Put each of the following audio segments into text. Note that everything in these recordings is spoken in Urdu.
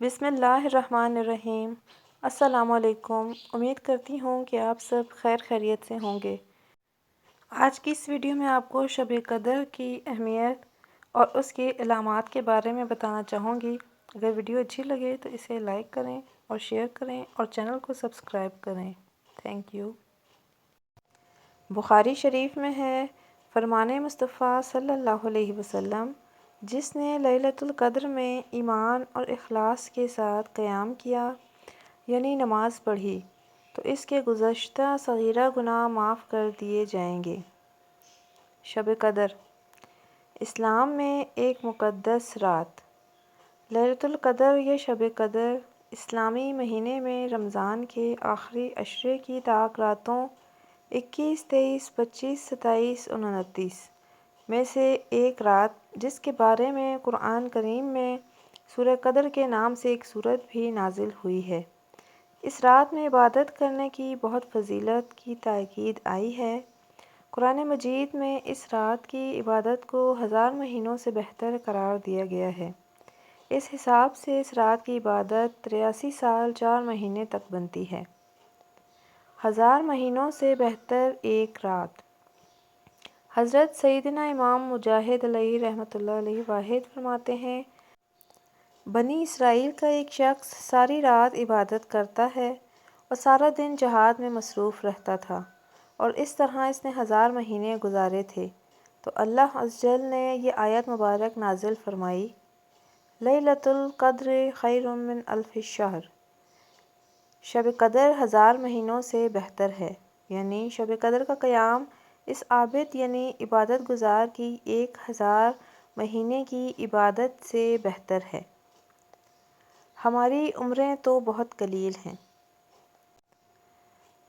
بسم اللہ الرحمن الرحیم۔ السلام علیکم۔ امید کرتی ہوں کہ آپ سب خیر خیریت سے ہوں گے۔ آج کی اس ویڈیو میں آپ کو شب قدر کی اہمیت اور اس کی علامات کے بارے میں بتانا چاہوں گی۔ اگر ویڈیو اچھی لگے تو اسے لائک کریں اور شیئر کریں اور چینل کو سبسکرائب کریں۔ Thank you. بخاری شریف میں ہے، فرمان مصطفیٰ صلی اللہ علیہ وسلم، جس نے لیلۃ القدر میں ایمان اور اخلاص کے ساتھ قیام کیا، یعنی نماز پڑھی، تو اس کے گزشتہ صغیرہ گناہ معاف کر دیے جائیں گے۔ شب قدر اسلام میں ایک مقدس رات۔ لیلۃ القدر یا شب قدر اسلامی مہینے میں رمضان کے آخری عشرے کی طاق راتوں 21، 23، 25، 27 اور 29 میں سے ایک رات، جس کے بارے میں قرآن کریم میں سورہ قدر کے نام سے ایک سورت بھی نازل ہوئی ہے۔ اس رات میں عبادت کرنے کی بہت فضیلت کی تاکید آئی ہے۔ قرآن مجید میں اس رات کی عبادت کو 1000 مہینوں سے بہتر قرار دیا گیا ہے۔ اس حساب سے اس رات کی عبادت 83 سال 4 مہینے تک بنتی ہے۔ 1000 مہینوں سے بہتر ایک رات۔ حضرت سیدنا امام مجاہد علیہ رحمۃ اللہ علیہ واحد فرماتے ہیں، بنی اسرائیل کا ایک شخص ساری رات عبادت کرتا ہے اور سارا دن جہاد میں مصروف رہتا تھا، اور اس طرح اس نے 1000 مہینے گزارے تھے۔ تو اللہ عز و جل نے یہ آیت مبارک نازل فرمائی، لیلۃ القدر خیر من الف شہر، شب قدر 1000 مہینوں سے بہتر ہے، یعنی شب قدر کا قیام اس عابد یعنی عبادت گزار کی 1000 مہینے کی عبادت سے بہتر ہے۔ ہماری عمریں تو بہت قلیل ہیں۔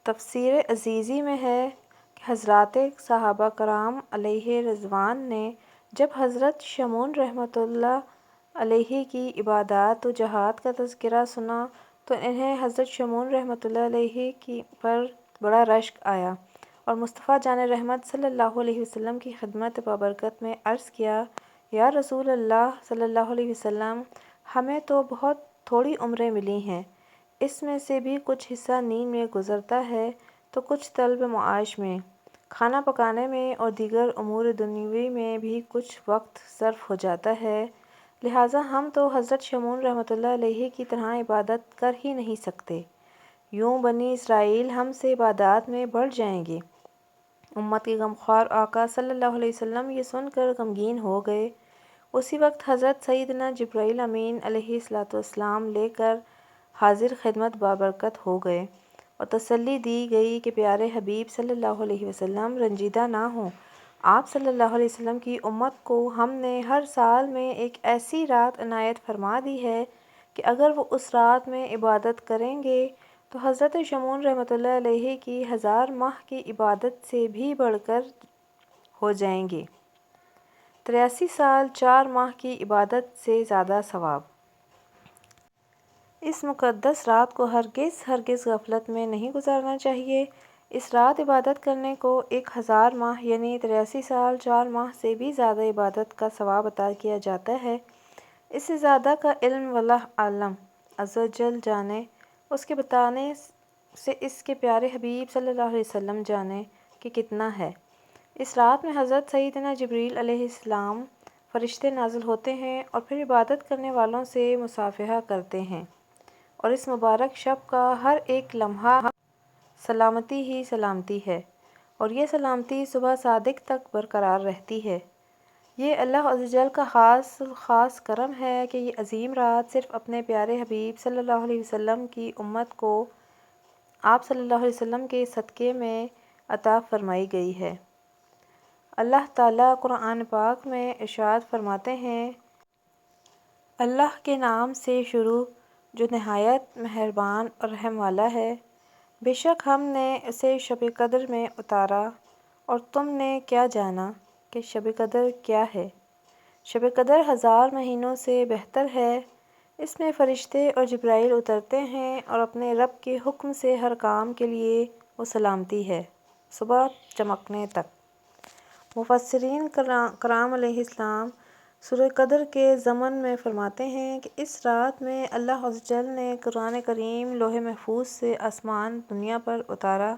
تفسیر عزیزی میں ہے کہ حضرات صحابہ کرام علیہ رضوان نے جب حضرت شمعون رحمۃ اللہ علیہ کی عبادات و جہاد کا تذکرہ سنا تو انہیں حضرت شمعون رحمۃ اللہ علیہ پر بڑا رشک آیا، اور مصطفیٰ جان رحمت صلی اللہ علیہ وسلم کی خدمت بابرکت میں عرض کیا، یا رسول اللہ صلی اللہ علیہ وسلم، ہمیں تو بہت تھوڑی عمریں ملی ہیں، اس میں سے بھی کچھ حصہ نیند میں گزرتا ہے تو کچھ طلب معاش میں، کھانا پکانے میں اور دیگر امور دنیوی میں بھی کچھ وقت صرف ہو جاتا ہے، لہٰذا ہم تو حضرت شمعون رحمۃ اللہ علیہ کی طرح عبادت کر ہی نہیں سکتے، یوں بنی اسرائیل ہم سے عبادات میں بڑھ جائیں گے۔ امت کے غمخوار آقا صلی اللہ علیہ وسلم یہ سن کر غمگین ہو گئے۔ اسی وقت حضرت سیدنا جبرائیل امین علیہ السلام لے کر حاضر خدمت بابرکت ہو گئے، اور تسلی دی گئی کہ پیارے حبیب صلی اللہ علیہ وسلم رنجیدہ نہ ہوں، آپ صلی اللہ علیہ وسلم کی امت کو ہم نے ہر سال میں ایک ایسی رات عنایت فرما دی ہے کہ اگر وہ اس رات میں عبادت کریں گے تو حضرت شمعون رحمۃ اللہ علیہ کی 1000 ماہ کی عبادت سے بھی بڑھ کر ہو جائیں گے، 83 سال 4 ماہ کی عبادت سے زیادہ ثواب۔ اس مقدس رات کو ہرگز غفلت میں نہیں گزارنا چاہیے۔ اس رات عبادت کرنے کو 1000 ماہ یعنی 83 سال 4 ماہ سے بھی زیادہ عبادت کا ثواب عطا کیا جاتا ہے۔ اس سے زیادہ کا علم واللہ اعلم عز و جل جانے، اس کے بتانے سے اس کے پیارے حبیب صلی اللہ علیہ وسلم جانے کہ کتنا ہے۔ اس رات میں حضرت سیدنا جبرائیل علیہ السلام فرشتے نازل ہوتے ہیں اور پھر عبادت کرنے والوں سے مصافحہ کرتے ہیں، اور اس مبارک شب کا ہر ایک لمحہ سلامتی ہی سلامتی ہے، اور یہ سلامتی صبح صادق تک برقرار رہتی ہے۔ یہ اللہ عز و جل کا خاص کرم ہے کہ یہ عظیم رات صرف اپنے پیارے حبیب صلی اللہ علیہ وسلم کی امت کو آپ صلی اللہ علیہ وسلم کے صدقے میں عطا فرمائی گئی ہے۔ اللہ تعالیٰ قرآن پاک میں ارشاد فرماتے ہیں، اللہ کے نام سے شروع جو نہایت مہربان اور رحم والا ہے، بے شک ہم نے اسے شب قدر میں اتارا، اور تم نے کیا جانا کہ شب قدر کیا ہے؟ شب قدر 1000 مہینوں سے بہتر ہے۔ اس میں فرشتے اور جبرائیل اترتے ہیں اور اپنے رب کے حکم سے ہر کام کے لیے وہ سلامتی ہے، صبح چمکنے تک۔ مفسرین کرام علیہ السلام سورہ قدر کے ضمن میں فرماتے ہیں کہ اس رات میں اللہ عز و جل نے قرآن کریم لوح محفوظ سے آسمان دنیا پر اتارا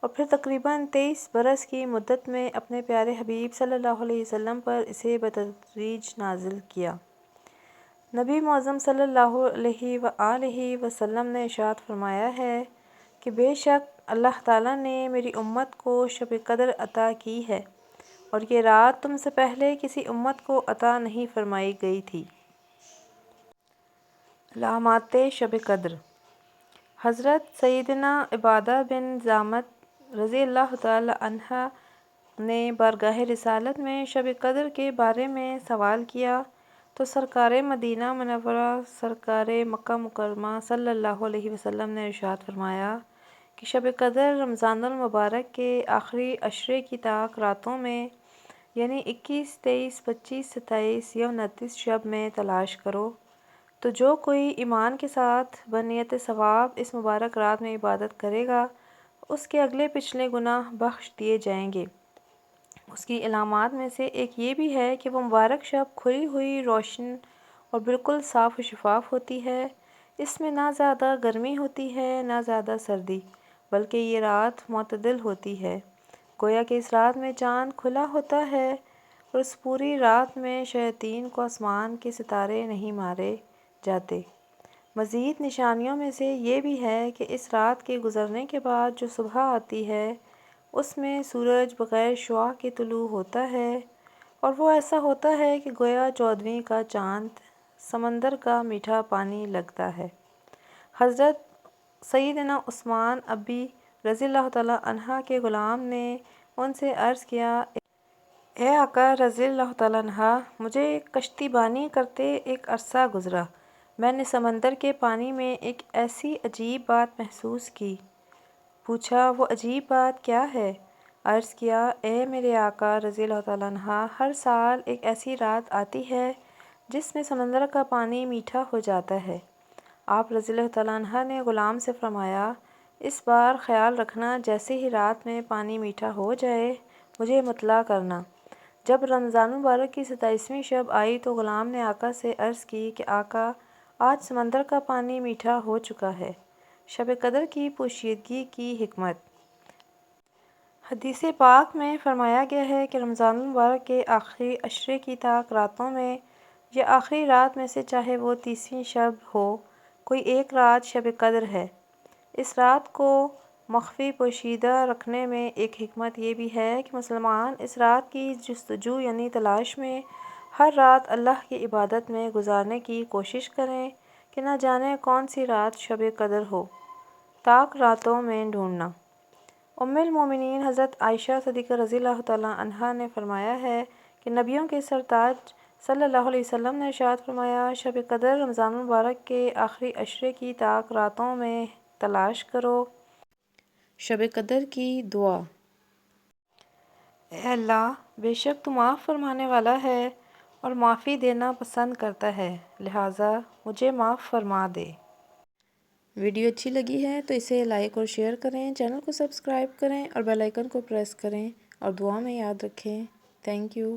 اور پھر تقریباً 23 برس کی مدت میں اپنے پیارے حبیب صلی اللہ علیہ وسلم پر اسے بتدریج نازل کیا۔ نبی معظم صلی اللہ علیہ وآلہ وسلم نے ارشاد فرمایا ہے کہ بے شک اللہ تعالیٰ نے میری امت کو شب قدر عطا کی ہے اور یہ رات تم سے پہلے کسی امت کو عطا نہیں فرمائی گئی تھی۔ علامات شب قدر۔ حضرت سیدنا عبادہ بن صامت رضی اللہ تعالی عنہ نے بارگاہ رسالت میں شب قدر کے بارے میں سوال کیا تو سرکار مدینہ منورہ سرکار مکہ مکرمہ صلی اللہ علیہ وسلم نے ارشاد فرمایا کہ شب قدر رمضان المبارک کے آخری عشرے کی طاق راتوں میں یعنی 21، 23، 25، 27 یا 29 شب میں تلاش کرو تو جو کوئی ایمان کے ساتھ بنیت ثواب اس مبارک رات میں عبادت کرے گا اس کے اگلے پچھلے گناہ بخش دیے جائیں گے۔ اس کی علامات میں سے ایک یہ بھی ہے کہ وہ مبارک شب کھلی ہوئی روشن اور بالکل صاف و شفاف ہوتی ہے، اس میں نہ زیادہ گرمی ہوتی ہے نہ زیادہ سردی، بلکہ یہ رات معتدل ہوتی ہے، گویا کہ اس رات میں چاند کھلا ہوتا ہے اور اس پوری رات میں شیاطین کو آسمان کے ستارے نہیں مارے جاتے۔ مزید نشانیوں میں سے یہ بھی ہے کہ اس رات کے گزرنے کے بعد جو صبح آتی ہے اس میں سورج بغیر شعاع کے طلوع ہوتا ہے اور وہ ایسا ہوتا ہے کہ گویا 14ویں کا چاند سمندر کا میٹھا پانی لگتا ہے۔ حضرت سیدنا عثمان ابی رضی اللہ تعالیٰ عنہ کے غلام نے ان سے عرض کیا، اے آقا رضی اللہ تعالیٰ عنہ، مجھے کشتی بانی کرتے ایک عرصہ گزرا، میں نے سمندر کے پانی میں ایک ایسی عجیب بات محسوس کی۔ پوچھا وہ عجیب بات کیا ہے؟ عرض کیا، اے میرے آقا رضی اللہ تعالیٰ عنہ، ہر سال ایک ایسی رات آتی ہے جس میں سمندر کا پانی میٹھا ہو جاتا ہے۔ آپ رضی اللہ تعالیٰ عنہ نے غلام سے فرمایا، اس بار خیال رکھنا جیسے ہی رات میں پانی میٹھا ہو جائے مجھے مطلع کرنا۔ جب رمضان مبارک کی 27ویں شب آئی تو غلام نے آقا سے عرض کی کہ آقا آج سمندر کا پانی میٹھا ہو چکا ہے۔ شب قدر کی پوشیدگی کی حکمت۔ حدیث پاک میں فرمایا گیا ہے کہ رمضان المبارک کے آخری عشرے کی طاق راتوں میں یا آخری رات میں سے چاہے وہ 30ویں شب ہو، کوئی ایک رات شب قدر ہے۔ اس رات کو مخفی پوشیدہ رکھنے میں ایک حکمت یہ بھی ہے کہ مسلمان اس رات کی جستجو یعنی تلاش میں ہر رات اللہ کی عبادت میں گزارنے کی کوشش کریں کہ نہ جانے کون سی رات شب قدر ہو۔ طاق راتوں میں ڈھونڈنا۔ ام المومنین حضرت عائشہ صدیقہ رضی اللہ تعالیٰ عنہا نے فرمایا ہے کہ نبیوں کے سرتاج صلی اللہ علیہ وسلم نے ارشاد فرمایا، شب قدر رمضان المبارک کے آخری عشرے کی طاق راتوں میں تلاش کرو۔ شب قدر کی دعا۔ اے اللہ، بے شک تو معاف فرمانے والا ہے اور معافی دینا پسند کرتا ہے، لہٰذا مجھے معاف فرما دے۔ ویڈیو اچھی لگی ہے تو اسے لائک اور شیئر کریں، چینل کو سبسکرائب کریں اور بیل آئیکن کو پریس کریں اور دعا میں یاد رکھیں۔ Thank you.